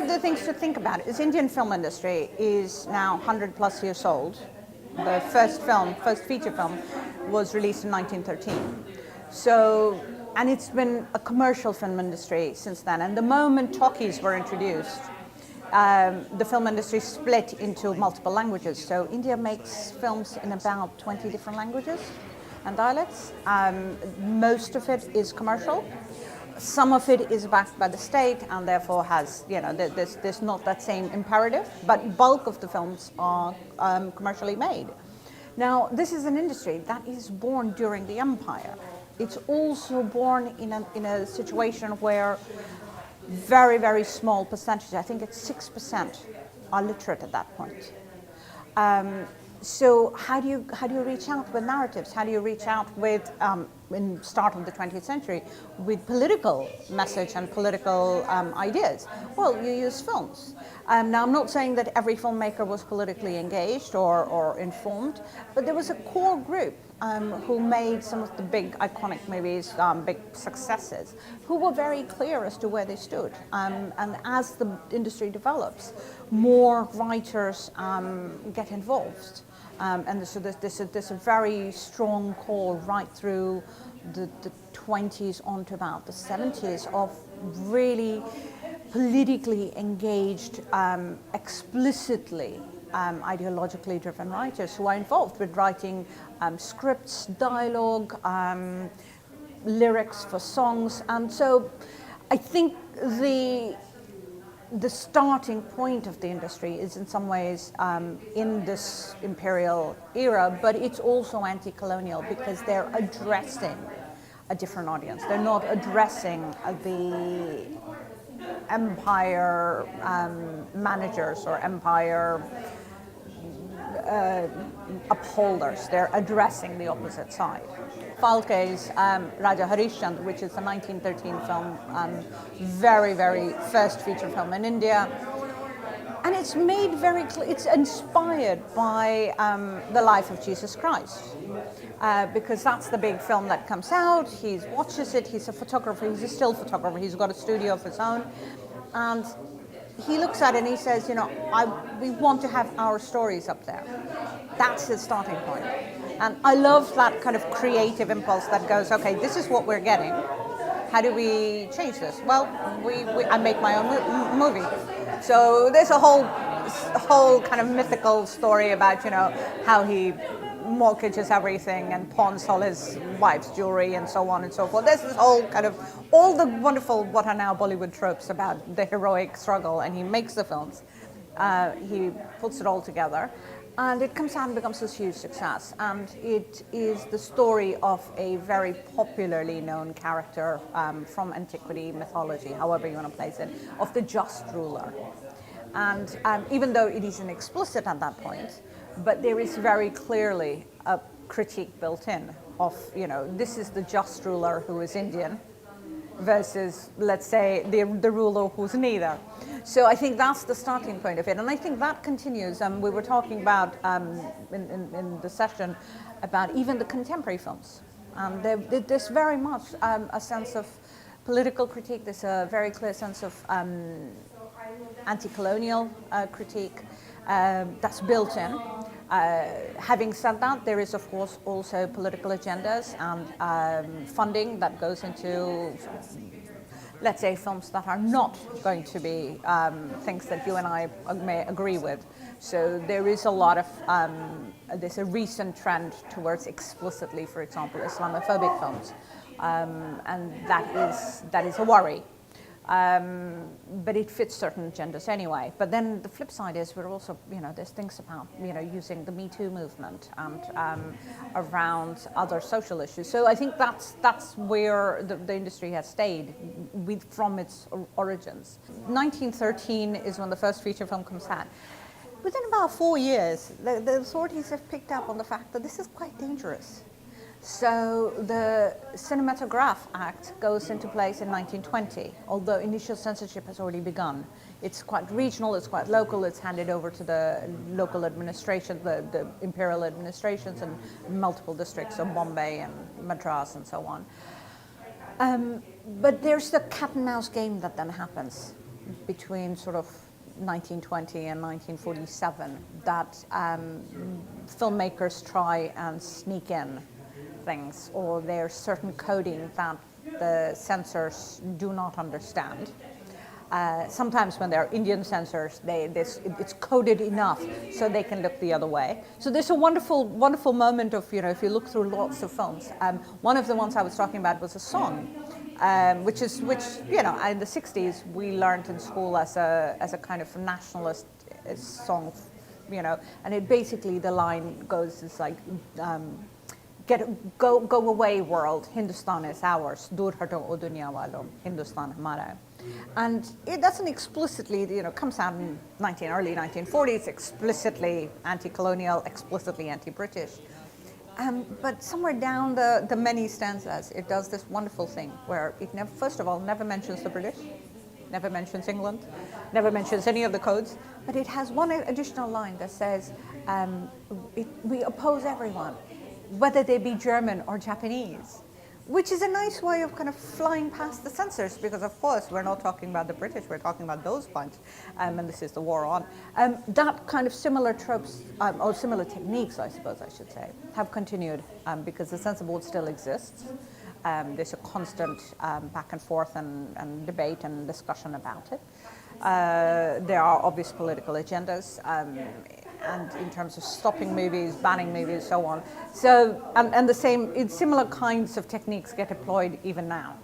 of the things to think about is Indian film industry is now 100 plus years old. The first feature film, was released in 1913. So, and it's been a commercial film industry since then. And the moment talkies were introduced, the film industry split into multiple languages. So India makes films in about 20 different languages and dialects. Most of it is commercial. Some of it is backed by the state and therefore has, there's not that same imperative, but bulk of the films are commercially made. Now, this is an industry that is born during the empire. It's also born in a situation where very, very small percentage, I think it's 6%, are literate at that point. So how do you reach out with narratives? How do you reach out with, in start of the 20th century, with political message and political ideas? Well, you use films. Now, I'm not saying that every filmmaker was politically engaged or informed, but there was a core group who made some of the big iconic movies, big successes, who were very clear as to where they stood. And as the industry develops, more writers get involved. And so there's a very strong core right through the 20s on to about the 70s of really politically engaged, explicitly ideologically driven writers who are involved with writing scripts, dialogue, lyrics for songs. And so I think the starting point of the industry is in some ways in this imperial era, but it's also anti-colonial because they're addressing a different audience. They're not addressing the empire managers or empire upholders. They're addressing the opposite side. Phalke's Raja Harishchandra, which is a 1913 film, very, very first feature film in India. And it's made very clear, it's inspired by the life of Jesus Christ. Because that's the big film that comes out, he watches it, he's a photographer, he's a still photographer, he's got a studio of his own. And he looks at it and he says, we want to have our stories up there. That's his starting point. And I love that kind of creative impulse that goes, okay, this is what we're getting. How do we change this? Well, I make my own movie. So there's a whole kind of mythical story about, how he mortgages everything and pawns all his wife's jewelry and so on and so forth. There's this whole kind of, all the wonderful, what are now Bollywood tropes about the heroic struggle, and he makes the films. He puts it all together. And it comes out and becomes this huge success. And it is the story of a very popularly known character from antiquity, mythology, however you want to place it, of the just ruler. And even though it isn't explicit at that point, but there is very clearly a critique built in of, this is the just ruler who is Indian versus, let's say, the ruler who's neither. So I think that's the starting point of it, and I think that continues. We were talking about in the session about even the contemporary films. There's very much a sense of political critique. There's a very clear sense of anti-colonial critique that's built in. Having said that, there is of course also political agendas and funding that goes into, let's say, films that are not going to be things that you and I may agree with. So there is a lot of, there's a recent trend towards explicitly, for example, Islamophobic films. And that is a worry. But it fits certain agendas anyway. But then the flip side is we're also, there's things about, using the Me Too movement and around other social issues. So I think that's where the industry has stayed from its origins. 1913 is when the first feature film comes out. Within about 4 years, the authorities have picked up on the fact that this is quite dangerous. So the Cinematograph Act goes into place in 1920, although initial censorship has already begun. It's quite regional, it's quite local, it's handed over to the local administration, the imperial administrations in multiple districts of Bombay and Madras and so on. But there's the cat and mouse game that then happens. between sort of 1920 and 1947 that filmmakers try and sneak in things, or there's certain coding that the censors do not understand. Sometimes when they're Indian censors, it's coded enough so they can look the other way. So there's a wonderful, wonderful moment of, if you look through lots of films. One of the ones I was talking about was a song, which in the 60s we learned in school as a kind of nationalist song, and it basically, the line goes, it's like, go away world, Hindustan is ours, dur hato o dunya walo, Hindustan hamara hai. And it doesn't explicitly, comes out in early 1940s, explicitly anti-colonial, explicitly anti-British. But somewhere down the many stanzas, it does this wonderful thing where it first of all, never mentions the British, never mentions England, never mentions any of the codes, but it has one additional line that says, we oppose everyone, whether they be German or Japanese, which is a nice way of kind of flying past the censors, because of course we're not talking about the British, we're talking about those bunch, and this is the war on. That kind of similar tropes, or similar techniques, I suppose I should say, have continued because the censor board still exists. There's a constant back and forth and debate and discussion about it. There are obvious political agendas, and in terms of stopping movies, banning movies, so on. So, and similar kinds of techniques get employed even now.